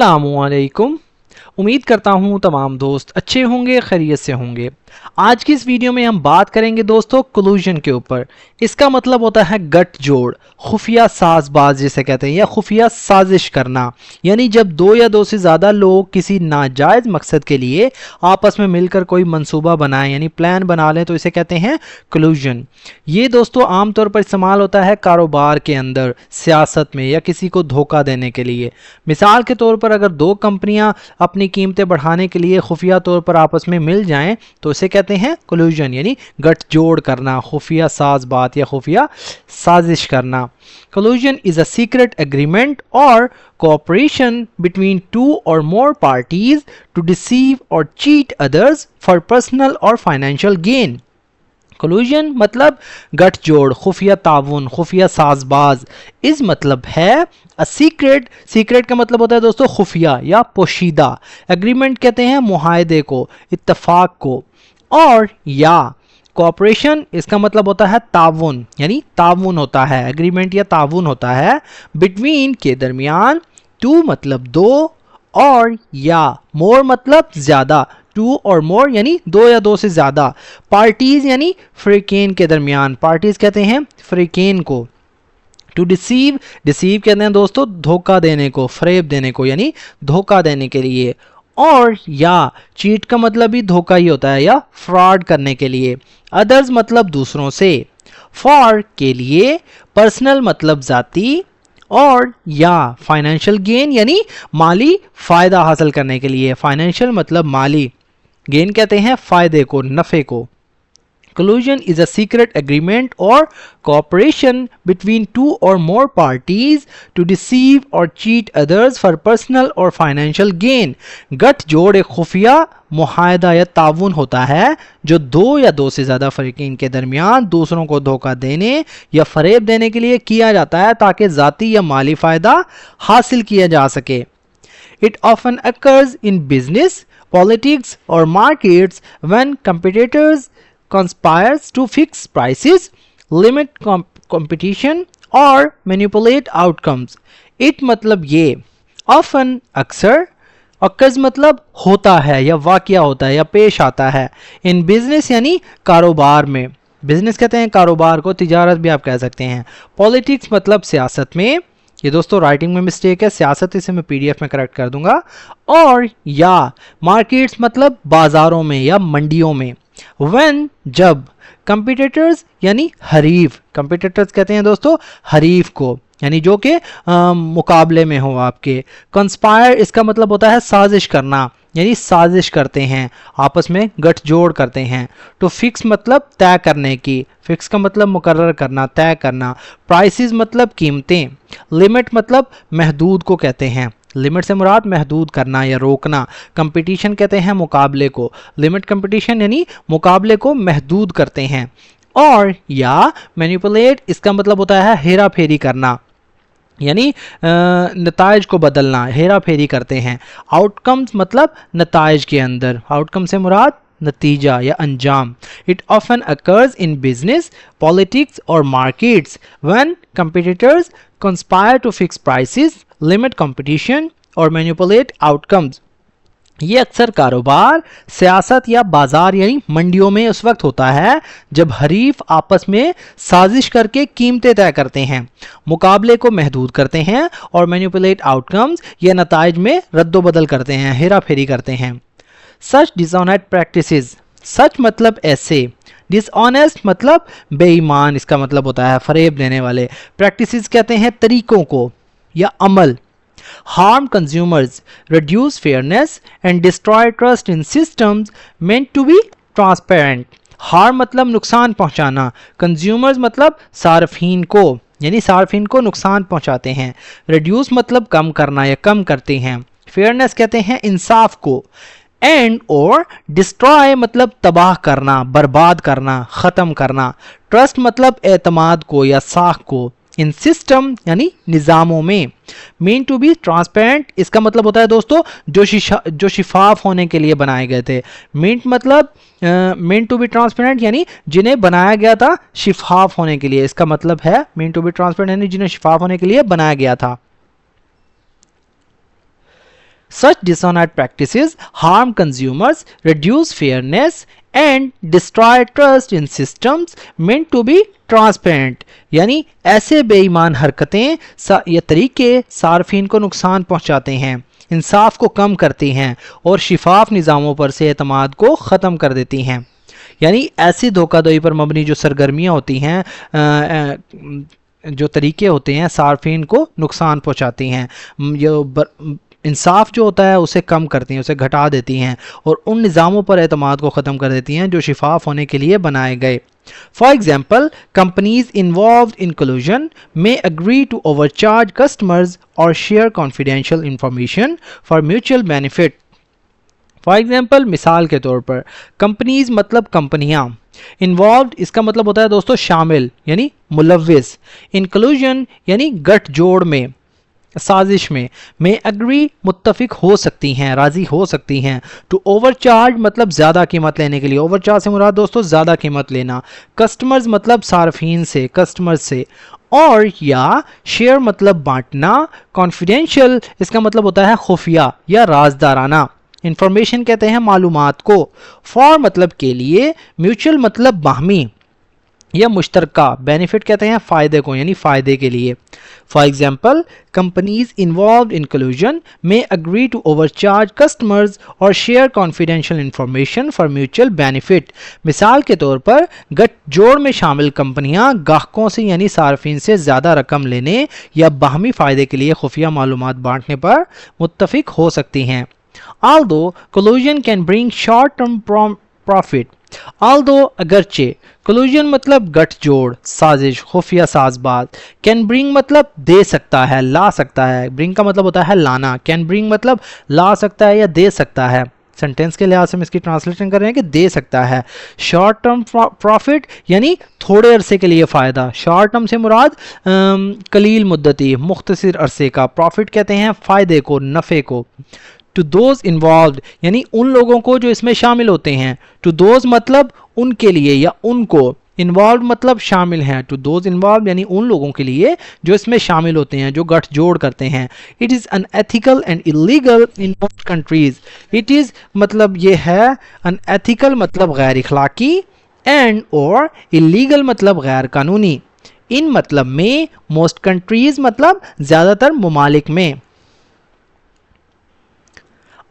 अस्सलामुअलैकुम। उम्मीद करता हूँ तमाम दोस्त अच्छे होंगे, खैरियत से होंगे। आज की इस वीडियो में हम बात करेंगे दोस्तों कोलूजन के ऊपर। इसका मतलब होता है गठजोड़, खुफिया साजबाज जिसे कहते हैं, या खुफिया साजिश करना। यानी जब दो या दो से ज़्यादा लोग किसी नाजायज़ मकसद के लिए आपस में मिलकर कोई मंसूबा बनाएं, यानी प्लान बना लें, तो इसे कहते हैं कोलूजन। ये दोस्तों आमतौर पर इस्तेमाल होता है कारोबार के अंदर, सियासत में, या किसी को धोखा देने के लिए। मिसाल के तौर पर अगर दो कंपनियां अपनी कीमतें बढ़ाने के लिए खुफिया तौर पर आपस में मिल जाएं तो इसे कहते हैं कोलूजन, यानी गठजोड़ करना, खुफिया साज़बात या खुफिया साजिश करना। कोलूजन इज अ सीक्रेट एग्रीमेंट और cooperation between two or more parties to deceive or cheat others for personal or financial gain. कोलूजन मतलब गठजोड़, खुफिया ताउन, खुफिया साजबाज। इस मतलब है अ सीक्रेट का मतलब होता है दोस्तों खुफिया या पोशीदा। एग्रीमेंट कहते हैं मुआहदे को, इत्तफाक को। और या कोऑपरेशन, इसका मतलब होता है ताउन, यानी ताउन होता है, एग्रीमेंट या ताउन होता है। बिटवीन के दरमियान, टू मतलब दो, और या मोर मतलब ज्यादा, टू और मोर यानी दो या दो से ज्यादा। पार्टीज यानी फ्रीकेन के दरमियान, पार्टीज कहते हैं फ्रीकेन को। टू डिसीव कहते हैं दोस्तों धोखा देने को, फरेब देने को, यानी धोखा देने के लिए। और या चीट का मतलब भी धोखा ही होता है, या फ्रॉड करने के लिए। अदर्स मतलब दूसरों से। फॉर के लिए, पर्सनल मतलब जाती, और या फाइनेंशियल गेन यानी माली फायदा हासिल करने के लिए। फाइनेंशियल मतलब माली, गेन कहते हैं फायदे को, नफे को। Collusion is a secret agreement or cooperation between two or more parties to deceive or cheat others for personal or financial gain. गठजोड़ एक खुफिया मुआहदा या ताउन होता है जो दो या दो से ज़्यादा फरीकीन के दरमियान दूसरों को धोखा देने या फरेब देने के लिए किया जाता है ताकि ज़ाती या माली फ़ायदा हासिल किया जा सके। It often occurs in business, politics or markets when competitors conspires to fix prices, limit competition or manipulate outcomes. It मतलब ये, often अक्सर, occurs मतलब होता है या वाक़या होता है या पेश आता है। in business यानी कारोबार में, बिजनेस कहते हैं कारोबार को, तिजारत भी आप कह सकते हैं। पॉलिटिक्स मतलब सियासत में, ये दोस्तों राइटिंग में मिस्टेक है, सियासत इसे मैं पीडीएफ में करेक्ट कर दूंगा। और या मार्केट्स मतलब बाजारों में या मंडियों में। When जब, कंपिटिटर्स यानी हरीफ, कंपिटिटर्स कहते हैं दोस्तों हरीफ को, यानी जो कि मुकाबले में हो आपके। कंस्पायर इसका मतलब होता है साजिश करना, यानी साजिश करते हैं, आपस में गठजोड़ करते हैं। तो फिक्स मतलब तय करने की, फिक्स का मतलब मुकर्रर करना, तय करना। प्राइसेस मतलब कीमतें। लिमिट मतलब महदूद को कहते हैं, लिमिट से मुराद महदूद करना या रोकना। कंपटीशन कहते हैं मुकाबले को, लिमिट कंपटीशन यानी मुकाबले को महदूद करते हैं। और या मैनिपुलेट इसका मतलब होता है हेरा फेरी करना, यानी नताइज को बदलना, हेरा फेरी करते हैं। आउटकम्स मतलब नताइज के अंदर, आउटकम से मुराद नतीजा या अंजाम। It often occurs in business, politics और markets when competitors conspire to fix prices, limit competition और मैनिपुलेट आउटकम्स। ये अक्सर कारोबार, सियासत या बाजार यानी मंडियों में उस वक्त होता है जब हरीफ आपस में साजिश करके कीमतें तय करते हैं, मुकाबले को महदूद करते हैं और मैनिपुलेट आउटकम्स या नताइज में रद्दोबदल करते हैं, हेरा फेरी करते हैं। सच डिसऑनेस्ट प्रैक्टिसेस, सच मतलब ऐसे, डिसऑनेस्ट मतलब बेईमान, इसका मतलब होता है फरेब देने वाले। प्रैक्टिसेस कहते हैं तरीकों को या अमल। harm consumers, reduce fairness and destroy trust in systems meant to be transparent. harm मतलब नुकसान पहुंचाना, consumers मतलब सार्फिन को, यानी सार्फिन को नुकसान पहुंचाते हैं। reduce मतलब कम करना या कम करते हैं। fairness कहते हैं इंसाफ को। एंड और डिस्ट्रॉय मतलब तबाह करना, बर्बाद करना, ख़त्म करना। ट्रस्ट मतलब एतमाद को या साख को। इन सिस्टम यानी निज़ामों में। मीन टू बी ट्रांसपेरेंट इसका मतलब होता है दोस्तों जो शिफाफ होने के लिए बनाए गए थे। मीन टू बी ट्रांसपेरेंट यानी जिन्हें बनाया गया था शिफाफ होने के लिए, इसका मतलब है मीन टू बी ट्रांसपेरेंट यानी जिन्हें शिफाफ होने के लिए बनाया गया था। Such dishonest practices harm consumers, reduce fairness and destroy trust in systems meant to be transparent, यानी ऐसे बेईमान हरकतें या तरीके सार्फिन को नुकसान पहुंचाते हैं, इंसाफ को कम करती हैं और शिफाफ निज़ामों पर से एतमाद को ख़त्म कर देती हैं। यानी ऐसी धोखाधड़ी पर मबनी जो सरगर्मियाँ होती हैं, जो तरीके होते हैं सार्फिन को नुकसान पहुंचाती हैं, इंसाफ जो होता है उसे कम करती हैं, उसे घटा देती हैं और उन निज़ामों पर एतमाद को ख़त्म कर देती हैं जो शिफाफ होने के लिए बनाए गए। For example, companies involved in collusion may agree to overcharge customers or share confidential information for mutual benefit. For example, मिसाल के तौर पर companies मतलब कंपनियां, involved इसका मतलब होता है दोस्तों शामिल यानी मुलव्विस, in collusion यानी गठजोड़ में, साजिश में, में एग्री मुत्तफिक हो सकती हैं, राजी हो सकती हैं, टू ओवरचार्ज मतलब ज़्यादा कीमत लेने के लिए, ओवरचार्ज से मुराद दोस्तों ज़्यादा कीमत लेना, कस्टमर्स मतलब सार्फिन से, कस्टमर्स से, और या शेयर मतलब बांटना, कॉन्फिडेंशियल इसका मतलब होता है खुफिया या राजदाराना, इंफॉर्मेशन कहते हैं मालूमात को, फॉर मतलब के लिए, म्यूचुअल मतलब बाहमी या मुश्तरका, बेनिफिट कहते हैं फ़ायदे को यानी फ़ायदे के लिए। For example, companies involve in collusion में अग्री टू ओवरचार्ज कस्टमर्स और share confidential information for mutual benefit. मिसाल के तौर पर गठजोड़ में शामिल कंपनियां ग्राहकों से यानी सार्फिन से ज़्यादा रकम लेने या बाहमी फ़ायदे के लिए खुफिया मालूमात बांटने पर मुत्तफिक हो सकती हैं। Although collusion can bring short-term profit, although अगरचे, collusion मतलब गठजोड़, साजिश, खुफिया साजबाज, can bring मतलब दे सकता है, ला सकता है, bring का मतलब होता है लाना, can bring मतलब ला सकता है या दे सकता है, सेंटेंस के लिहाज से हम इसकी ट्रांसलेशन कर रहे हैं कि दे सकता है। शॉर्ट टर्म प्रॉफिट यानी थोड़े अरसे के लिए फ़ायदा, शॉर्ट टर्म से मुराद कलील मुद्दती, मुख्तसर अरसे का, प्रॉफिट कहते हैं फ़ायदे को, नफ़े को। टू दोज इन्वॉल्व यानी उन लोगों को जो इसमें शामिल होते हैं, टू दोज मतलब उनके लिए या उनको, इन्वॉल्व मतलब शामिल हैं, टू दोज इन्वॉल्व यानी उन लोगों के लिए जो इसमें शामिल होते हैं, जो गठजोड़ करते हैं। It is unethical and illegal in most countries, it is मतलब ये है, अनएथिकल मतलब गैर इखलाकी, एंड और इलीगल मतलब गैर कानूनी, इन मतलब में, मोस्ट कंट्रीज मतलब ज़्यादातर ममालिक में।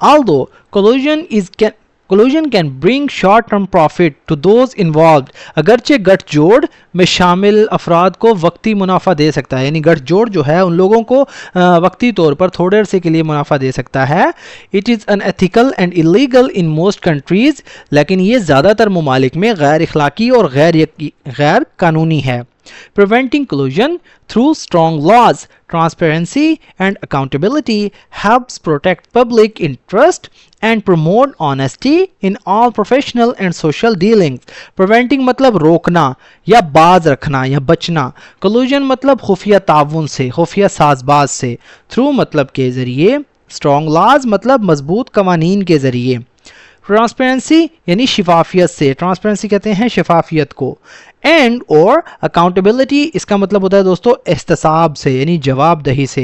Although collusion can bring short-term profit to those involved, अगरचे गठजोड़ में शामिल अफराद को वक्ती मुनाफा दे सकता है, यानी गठजोड़ जो है उन लोगों को वक्ती तौर पर थोड़े अरसे के लिए मुनाफा दे सकता है। It is unethical and illegal in most countries, लेकिन ये ज़्यादातर ममालिक में गैर इखलाकी और गैर कानूनी है। Preventing collusion through strong laws, transparency and accountability helps protect public interest and promote honesty in all professional and social dealings. Preventing मतलब रोकना या बाज रखना या बचना, collusion मतलब खुफिया ताउन से, खुफिया साजबाज से, through मतलब के ज़रिए, strong laws मतलब मजबूत कवानीन के ज़रिए, ट्रांसपेरेंसी यानी शिफाफियत से, ट्रांसपेरेंसी कहते हैं शिफाफियत को, एंड और अकाउंटेबिलिटी इसका मतलब होता है दोस्तों एहतसाब से यानी जवाबदही से,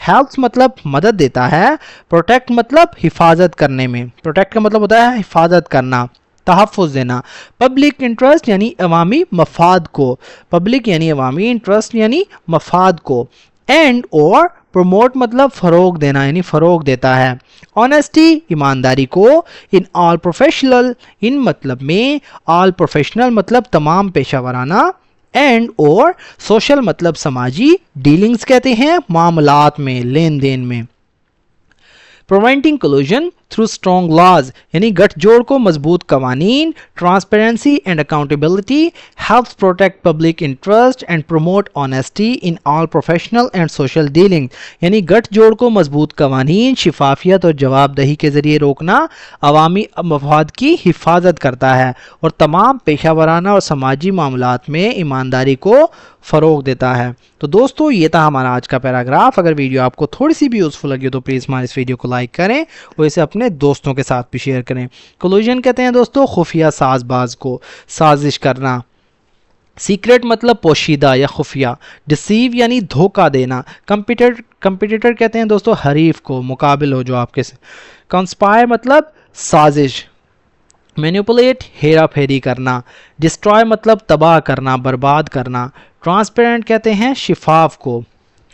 हेल्प्स मतलब मदद देता है, प्रोटेक्ट मतलब हिफाजत करने में, प्रोटेक्ट का मतलब होता है हिफाजत करना, तहफ़्फ़ुज़ देना, पब्लिक इंटरेस्ट यानी अवामी मफाद को, पब्लिक यानी अवामी, इंटरेस्ट यानी मफाद को, एंड और प्रमोट मतलब फ़रोग देना यानी फ़रोग देता है, ऑनेस्टी ईमानदारी को, इन ऑल प्रोफेशनल इन मतलब में, ऑल प्रोफेशनल मतलब तमाम पेशा वराना, एंड और सोशल मतलब समाजी, डीलिंग्स कहते हैं मामलात में, लेन देन में। Preventing collusion through strong laws यानी गठजोड़ को मजबूत कवानीन, transparency and accountability helps protect public interest and promote honesty in all professional and social dealing, यानी गठजोड़ को मजबूत कवानीन, शिफाफियत और जवाबदही के ज़रिए रोकना अवामी मफाद की हिफाजत करता है और तमाम पेशा वराना और समाजी मामलात में ईमानदारी को फ़रोग देता है। तो दोस्तों ये था हमारा आज का पैराग्राफ। अगर वीडियो आपको थोड़ी सी भी यूज़फुल लगी तो प्लीज़ हमारे इस वीडियो को लाइक करें और इसे अपने दोस्तों के साथ भी शेयर करें। कोलूजन कहते हैं दोस्तों खुफिया साजबाज को, साजिश करना, سیکرٹ مطلب پوشیدہ یا خفیہ. ڈسیو یعنی دھوکہ دینا. کمپیٹیٹر کہتے ہیں دوستو حریف کو، مقابل ہو جو آپ کے. کنسپائر مطلب سازش. مینیپولیٹ ہیرا پھیری کرنا. ڈسٹرائے مطلب تباہ کرنا، برباد کرنا. ٹرانسپیرنٹ کہتے ہیں شفاف کو.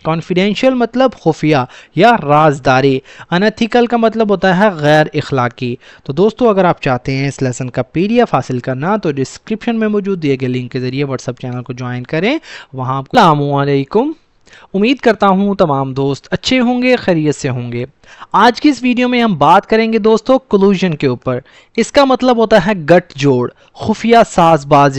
کانفیڈینشیل مطلب خفیہ یا رازداری. انیتھیکل کا مطلب ہوتا ہے غیر اخلاقی. تو دوستو اگر آپ چاہتے ہیں اس لیسن کا PDF حاصل کرنا تو ڈسکرپشن میں موجود دیے گئے لنک کے ذریعے واٹس ایپ چینل کو جوائن کریں. وہاں السلام علیکم. امید کرتا ہوں تمام دوست اچھے ہوں گے، خیریت سے ہوں گے. آج کی اس ویڈیو میں ہم بات کریں گے دوستو کلوژن کے اوپر. اس کا مطلب ہوتا ہے گٹھ جوڑ، خفیہ ساز باز